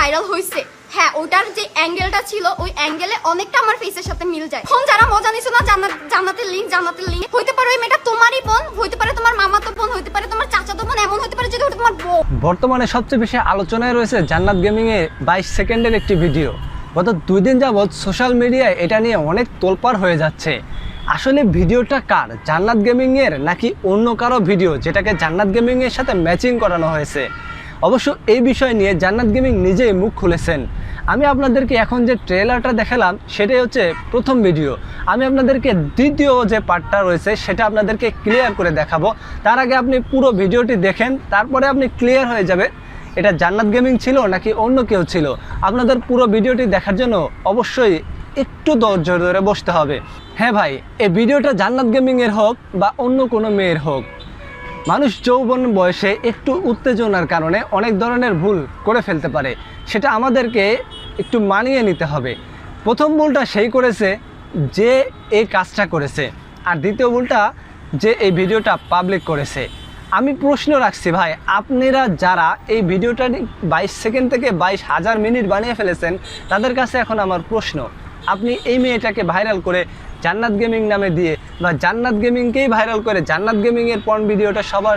Viral হয়েছে, হ্যাঁ ওটার যে অ্যাঙ্গেলটা ছিল ওই অ্যাঙ্গেলে অনেকটা আমার ফেসের সাথে মিল যায়। এখন যারা মজা নিছো না জান্নাতের লিংক হইতে পারে ওই মেয়েটা তোমারই বোন, হইতে পারে তোমার মামাতো বোন, হইতে পারে তোমার চাচাতো বোন, এমন হইতে পারে যদি ওটা তোমার বোন। বর্তমানে সবচেয়ে বেশি আলোচনায় রয়েছে জান্নাত গেমিং এ 22 সেকেন্ডের একটি ভিডিও। গত 2 দিন যাবৎ সোশ্যাল মিডিয়ায় এটা নিয়ে অনেক তোলপাড় হয়ে যাচ্ছে। আসলে ভিডিওটা কার, জান্নাত গেমিং এর নাকি অন্য কারো ভিডিও যেটাকে জান্নাত গেমিং এর সাথে ম্যাচিং করানো হয়েছে? অবশ্য এই বিষয় নিয়ে জান্নাত গেমিং নিজেই মুখ খুলেছেন। আমি আপনাদেরকে এখন যে ট্রেলারটা দেখালাম সেটাই হচ্ছে প্রথম ভিডিও। আমি আপনাদেরকে দ্বিতীয় যে পার্টটা রয়েছে সেটা আপনাদেরকে ক্লিয়ার করে দেখাবো। তার আগে আপনি পুরো ভিডিওটি দেখেন, তারপরে আপনি ক্লিয়ার হয়ে যাবে এটা জান্নাত গেমিং ছিল নাকি অন্য কেউ ছিল। আপনাদের পুরো ভিডিওটি দেখার জন্য অবশ্যই একটু ধৈর্য ধরে বসতে হবে। হ্যাঁ ভাই, এই ভিডিওটা জান্নাত গেমিং এর হোক বা অন্য কোনো মেয়ের হোক, মানুষ যৌবন বয়সে একটু উত্তেজনার কারণে অনেক ধরনের ভুল করে ফেলতে পারে, সেটা আমাদেরকে একটু মানিয়ে নিতে হবে। প্রথম ভুলটা সেই করেছে যে এই কাজটা করেছে, আর দ্বিতীয় ভুলটা যে এই ভিডিওটা পাবলিক করেছে। আমি প্রশ্ন রাখছি ভাই, আপনারা যারা এই ভিডিওটা 22 সেকেন্ড থেকে 22,000 মিনিট বানিয়ে ফেলেছেন তাদের কাছে এখন আমার প্রশ্ন, আপনি এই মেয়েটাকে ভাইরাল করে জান্নাত গেমিং নামে দিয়ে বা জান্নাত গেমিংকেই ভাইরাল করে জান্নাত গেমিংয়ের পর্ন ভিডিওটা সবার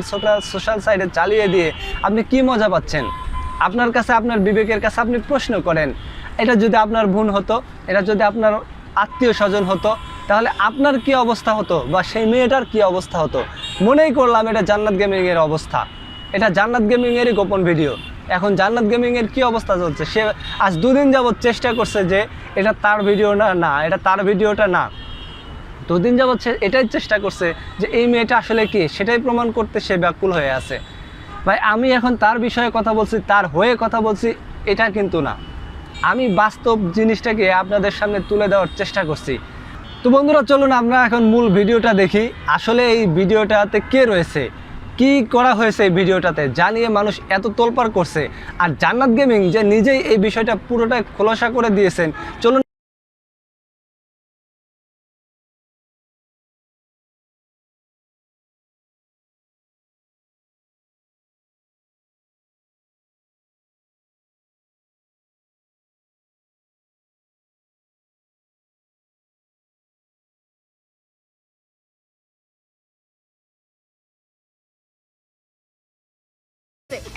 সোশ্যাল সাইটে চালিয়ে দিয়ে আপনি কি মজা পাচ্ছেন? আপনার কাছে, আপনার বিবেকের কাছে আপনি প্রশ্ন করেন, এটা যদি আপনার বোন হতো, এটা যদি আপনার আত্মীয় স্বজন হতো, তাহলে আপনার কি অবস্থা হতো বা সেই মেয়েটার কি অবস্থা হতো? মনেই করলাম এটা জান্নাত গেমিংয়ের অবস্থা, এটা জান্নাত গেমিংয়েরই গোপন ভিডিও। এখন জান্নাত গেমিংয়ের কি অবস্থা চলছে, সে আজ 2 দিন যাবৎ চেষ্টা করছে যে এটা তার ভিডিও না, এটা তার ভিডিওটা না। 2 দিন যাবৎ সে এটাই চেষ্টা করছে যে এই মেয়েটা আসলে কি, সেটাই প্রমাণ করতে সে ব্যাকুল হয়ে আছে। ভাই আমি এখন তার বিষয়ে কথা বলছি, তার হয়ে কথা বলছি, এটা কিন্তু না। আমি বাস্তব জিনিসটাকে আপনাদের সামনে তুলে দেওয়ার চেষ্টা করছি। তো বন্ধুরা চলুন আমরা এখন মূল ভিডিওটা দেখি, আসলে এই ভিডিওটাতে কে রয়েছে, কি করা হয়েছে এই ভিডিওটাতে, জানিয়ে মানুষ এত তোলপাড় করছে। আর জান্নাত গেমিং যে নিজেই এই বিষয়টা পুরোটাই খোলাসা করে দিয়েছেন। চলুন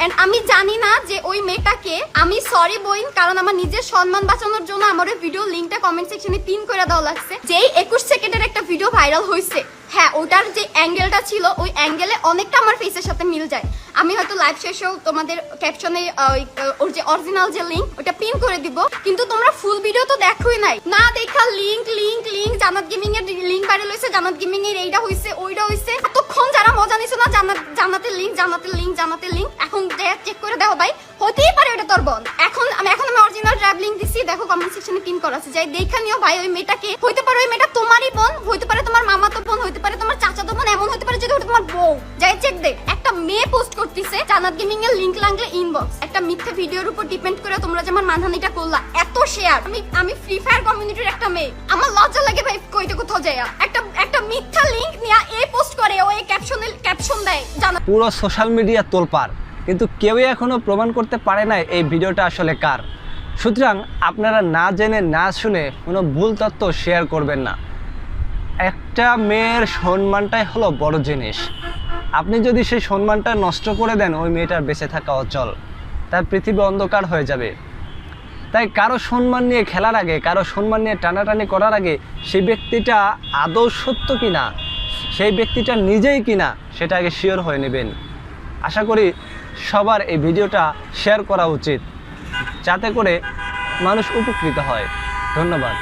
এন্ড আমি জানি না যে ওই মেয়েটাকে, আমি সরি বইন, কারণ আমার নিজের সম্মান বাঁচানোর জন্য আমার ওই ভিডিও লিংকটা কমেন্ট সেকশনে পিন করে দেওয়া লাগছে। যেই 21 সেকেন্ডের একটা ভিডিও ভাইরাল হয়েছে, হ্যাঁ ওটার যে অ্যাঙ্গেলটা ছিল ওই অ্যাঙ্গেলে অনেকটা আমার ফেসের সাথে মিল যায়। আমি হয়তো লাইভ শেষেও তোমাদের ক্যাপশনে ওর যে অরিজিনাল যে লিংক ওটা পিন করে দিব, কিন্তু তোমরা ফুল ভিডিও তো দেখোই নাই না, দেখা লিংক জান্নাত গেমিং এর লিংক ভাইরাল হয়েছে, জান্নাত গেমিং এর এইটা হয়েছে ওইটা হয়েছে। এতক্ষণ যারা মজা নিছো না জান্নাতের লিংক, এখন চেক করে দেখো ভাই, হতেই পারে ওটা তোর বোন। এখন আমি অরিজিনাল ড্রাইভ লিংক দিছি, দেখো কমেন্ট সেকশনে পিন করা আছে, যাই দেখা নিও ভাই। ওই মেয়েটাকে হইতে পারে ওই মেয়েটা তোমারই বোন, হইতে পারে তোমার মামাতো বোন, হইতে পারে তোমার চাচাতো বোন, এমন হইতে পারে যদি ওটা তোমার বউ। যাই চেক দে। একটা মেয়ে পোস্ট করতেছে জান্নাত গেমিং এর লিংক লাগলে ইনবক্স। একটা মিথ্যা ভিডিওর উপর ডিপেন্ড করে তোমরা যে আমার মানহানিটা করলা, এত শেয়ার। আমি ফ্রি ফায়ার কমিউনিটির একটা মেয়ে, আমার লজ্জা লাগে ভাই কইতে কোথাও যায়। একটা মিথ্যা লিংক নিয়ে এই পোস্ট করে, ও এই ক্যাপশন দেয় জান্নাত। পুরো সোশ্যাল মিডিয়া তোলপাড়, কিন্তু কেউই এখনো প্রমাণ করতে পারে না এই ভিডিওটা আসলে কার। সুতরাং আপনারা না জেনে না শুনে কোনো ভুল তথ্য শেয়ার করবেন না। একটা মেয়ের সম্মানটাই হলো বড় জিনিস। আপনি যদি সেই সম্মানটা নষ্ট করে দেন, ওই মেয়েটার বেঁচে থাকা অচল, তার পৃথিবী অন্ধকার হয়ে যাবে। তাই কারো সম্মান নিয়ে খেলার আগে, কারো সম্মান নিয়ে টানাটানি করার আগে সেই ব্যক্তিটা আদৌ সত্য কিনা, সেই ব্যক্তিটা নিজেই কিনা, সেটা আগে শিওর হয়ে নেবেন। আশা করি সবার এই ভিডিওটা শেয়ার করা উচিত, যাতে করে মানুষ উপকৃত হয়। ধন্যবাদ।